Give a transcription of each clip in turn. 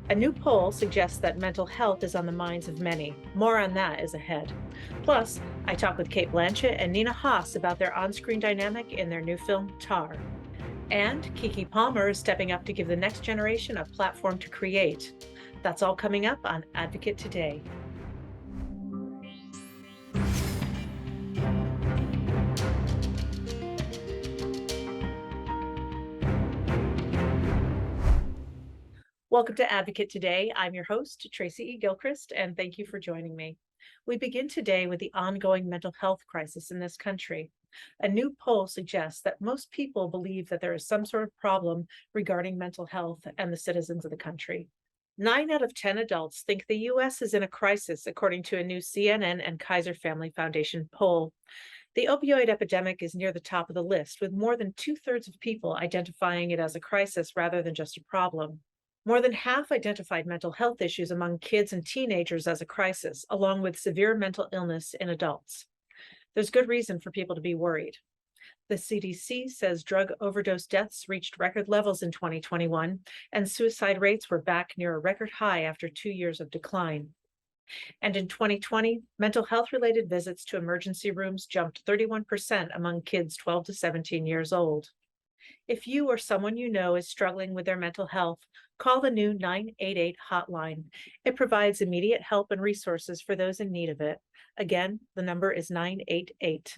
A new poll suggests that mental health is on the minds of many. More on that is ahead. Plus, I talk with Cate Blanchett and Nina Haas about their on screen dynamic in their new film, Tar. And Kiki Palmer is stepping up to give the next generation a platform to create. That's all coming up on Advocate Today. Welcome to Advocate Today. I'm your host, Tracy E. Gilchrist, and thank you for joining me. We begin today with the ongoing mental health crisis in this country. A new poll suggests that most people believe that there is some sort of problem regarding mental health and the citizens of the country. 9 out of 10 adults think the U.S. is in a crisis, according to a new CNN and Kaiser Family Foundation poll. The opioid epidemic is near the top of the list, with more than 2/3 of people identifying it as a crisis rather than just a problem. More than half identified mental health issues among kids and teenagers as a crisis, along with severe mental illness in adults. There's good reason for people to be worried. The CDC says drug overdose deaths reached record levels in 2021, and suicide rates were back near a record high after 2 years of decline. And in 2020, mental health related visits to emergency rooms jumped 31% among kids 12 to 17 years old. If you or someone you know is struggling with their mental health, call the new 988 hotline. It provides immediate help and resources for those in need of it. Again, the number is 988.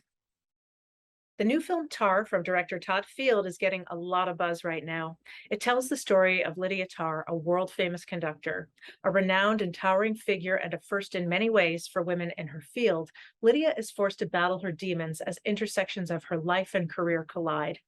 The new film Tar from director Todd Field is getting a lot of buzz right now. It tells the story of Lydia Tarr, a world-famous conductor. A renowned and towering figure and a first in many ways for women in her field, Lydia is forced to battle her demons as intersections of her life and career collide.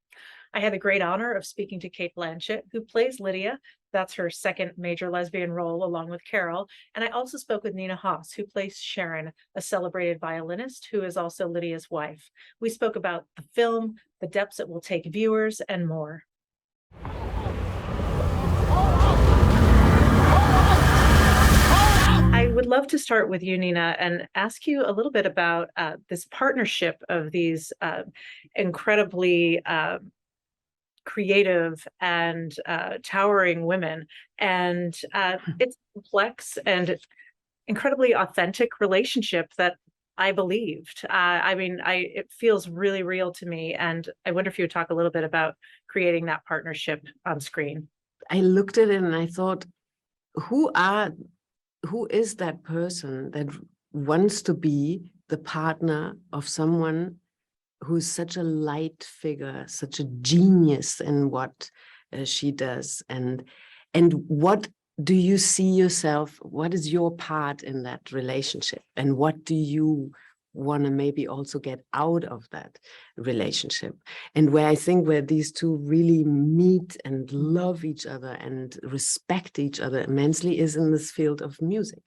I had the great honor of speaking to Cate Blanchett, who plays Lydia. That's her second major lesbian role, along with Carol. And I also spoke with Nina Haas, who plays Sharon, a celebrated violinist who is also Lydia's wife. We spoke about the film, the depths it will take viewers, and more. I would love to start with you, Nina, and ask you a little bit about this partnership of these incredibly creative and towering women. And it's complex and incredibly authentic relationship that I believed. It feels really real to me. And I wonder if you would talk a little bit about creating that partnership on screen. I looked at it and I thought, who is that person that wants to be the partner of someone who's such a light figure, such a genius in what she does, and what do you see yourself? What is your part in that relationship, and what do you want to maybe also get out of that relationship? And where I think where these two really meet and love each other and respect each other immensely is in this field of music.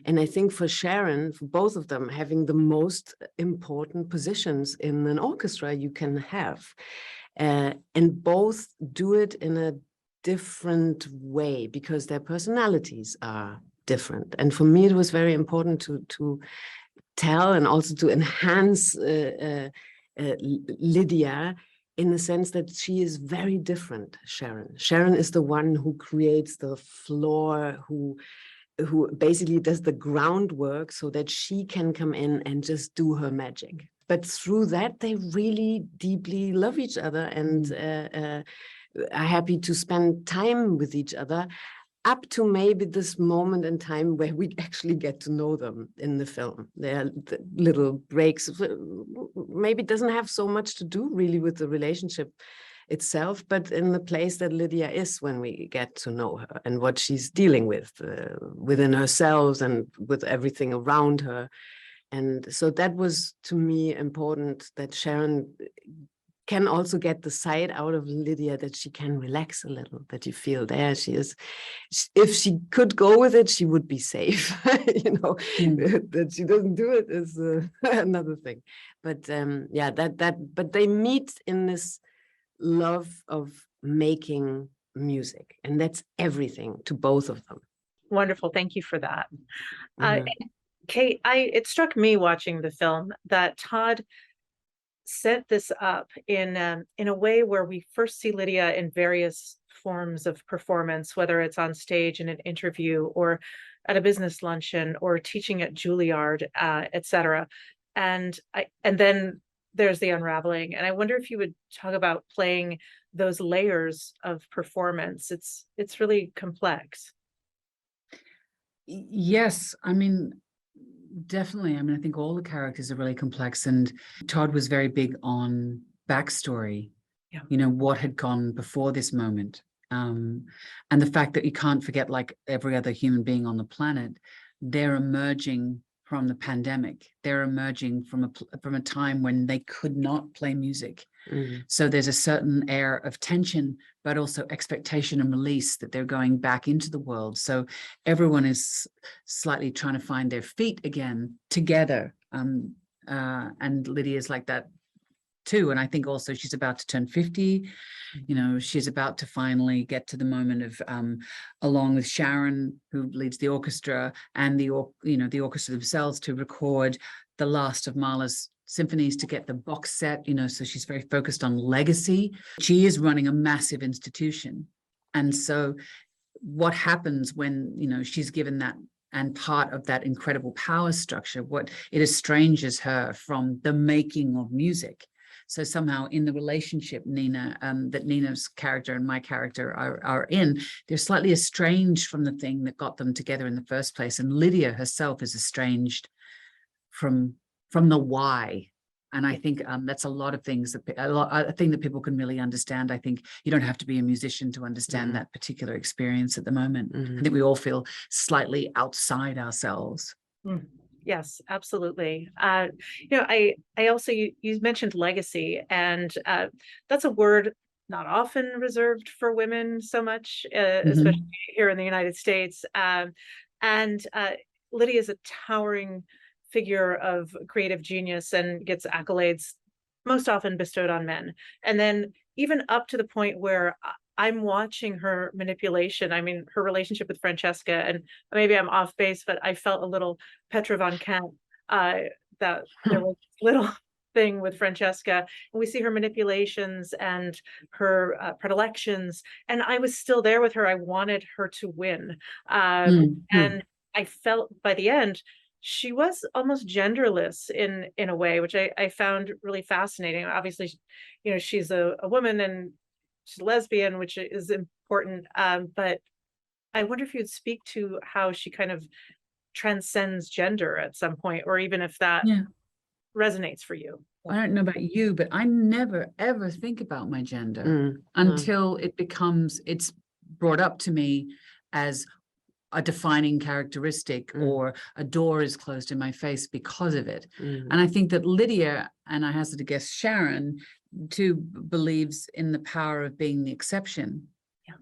And I think for Sharon, for both of them, having the most important positions in an orchestra you can have. And both do it in a different way because their personalities are different. And for me, it was very important to tell and also to enhance Lydia in the sense that she is very different, Sharon. Sharon is the one who creates the floor, who basically does the groundwork so that she can come in and just do her magic. But through that, they really deeply love each other and are happy to spend time with each other up to maybe this moment in time where we actually get to know them in the film. There are little breaks, maybe it doesn't have so much to do really with the relationship itself, but in the place that Lydia is when we get to know her and what she's dealing with within herself and with everything around her. And so that was, to me, important, that Sharon can also get the side out of Lydia, that she can relax a little, that you feel there she is. If she could go with it, she would be safe. That she doesn't do it is another thing. But but they meet in this love of making music, and that's everything to both of them. Wonderful. Thank you for that. Cate, it struck me watching the film that Todd set this up in a way where we first see Lydia in various forms of performance, whether it's on stage in an interview or at a business luncheon or teaching at Juilliard, etc. And then there's the unraveling. And I wonder if you would talk about playing those layers of performance. It's really complex. Yes, I mean, definitely. I mean, I think all the characters are really complex, and Todd was very big on backstory. Yeah. You know, what had gone before this moment. And the fact that you can't forget, like every other human being on the planet, they're emerging from the pandemic. They're emerging from a time when they could not play music. So there's a certain air of tension, but also expectation and release that they're going back into the world. So everyone is slightly trying to find their feet again together. And Lydia's like that too. And I think also she's about to turn 50. You know, she's about to finally get to the moment of, along with Sharon, who leads the orchestra, and the orchestra themselves, to record the last of Mahler's symphonies, to get the box set, you know, so she's very focused on legacy. She is running a massive institution. And so what happens when, you know, she's given that and part of that incredible power structure, what it estranges her from the making of music. So somehow in the relationship that Nina's character and my character are in, they're slightly estranged from the thing that got them together in the first place. And Lydia herself is estranged from the why. And I think that's a lot of things, a thing that people can really understand. I think you don't have to be a musician to understand that particular experience at the moment. I think we all feel slightly outside ourselves. Yes, absolutely. I also, you mentioned legacy, and that's a word not often reserved for women so much, especially here in the United States. And Lydia is a towering figure of creative genius and gets accolades most often bestowed on men. And then even up to the point where I'm watching her manipulation. I mean, her relationship with Francesca, and maybe I'm off base, but I felt a little Petra von Kant, that there was a little thing with Francesca, and we see her manipulations and her predilections, and I was still there with her. I wanted her to win. And I felt by the end, she was almost genderless in a way, which I found really fascinating. Obviously, you know, she's a woman and she's lesbian, which is important. But I wonder if you'd speak to how she kind of transcends gender at some point, or even if that resonates for you. I don't know about you, but I never, ever think about my gender until it's brought up to me as a defining characteristic, or a door is closed in my face because of it. And I think that Lydia, and I hazard to guess Sharon too, believes in the power of being the exception.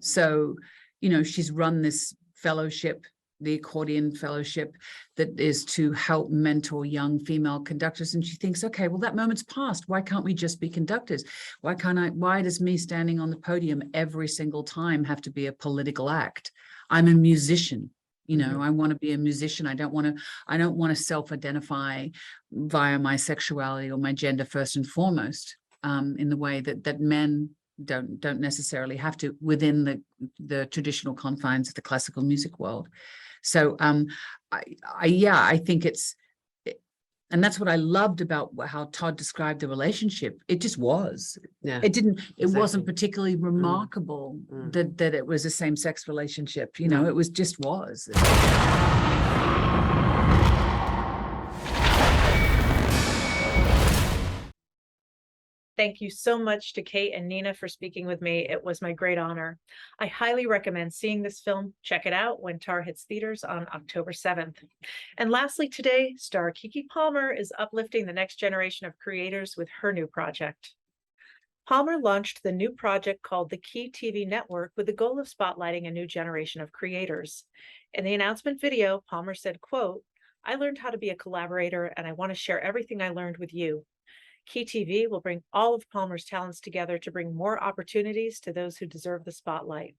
So, you know, she's run this fellowship, the accordion fellowship, that is to help mentor young female conductors. And she thinks, okay, well, that moment's passed. Why can't we just be conductors? Why does me standing on the podium every single time have to be a political act? I'm a musician. You know, I want to be a musician. I don't want to self-identify via my sexuality or my gender first and foremost, in the way that men don't necessarily have to within the traditional confines of the classical music world. So I think and that's what I loved about how Todd described the relationship. It just was. Yeah. It wasn't particularly remarkable that it was a same-sex relationship. You know, it was. Thank you so much to Cate and Nina for speaking with me. It was my great honor. I highly recommend seeing this film. Check it out when Tar hits theaters on October 7th. And lastly, today, star Keke Palmer is uplifting the next generation of creators with her new project. Palmer launched the new project called the Key TV Network with the goal of spotlighting a new generation of creators. In the announcement video, Palmer said, quote, "I learned how to be a collaborator, and I want to share everything I learned with you. Key TV will bring all of Palmer's talents together to bring more opportunities to those who deserve the spotlight."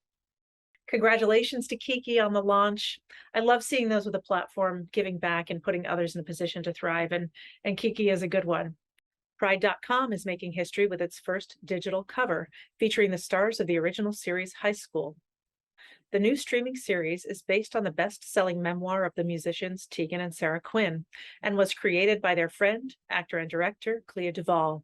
Congratulations to Keke on the launch. I love seeing those with a platform giving back and putting others in a position to thrive, and Keke is a good one. Pride.com is making history with its first digital cover, featuring the stars of the original series High School. The new streaming series is based on the best-selling memoir of the musicians Tegan and Sarah Quinn, and was created by their friend, actor and director Clea Duvall.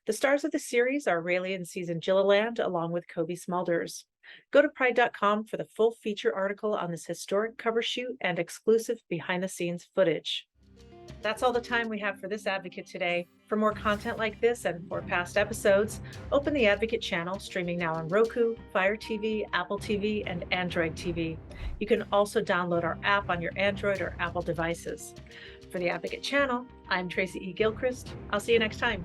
The stars of the series are Rayleigh and Susan Gilliland, along with Kobe Smulders. Go to Pride.com for the full feature article on this historic cover shoot and exclusive behind-the-scenes footage. That's all the time we have for this Advocate today. For more content like this and for past episodes, open the Advocate channel, streaming now on Roku, Fire TV, Apple TV, and Android TV. You can also download our app on your Android or Apple devices. For the Advocate channel, I'm Tracy E. Gilchrist. I'll see you next time.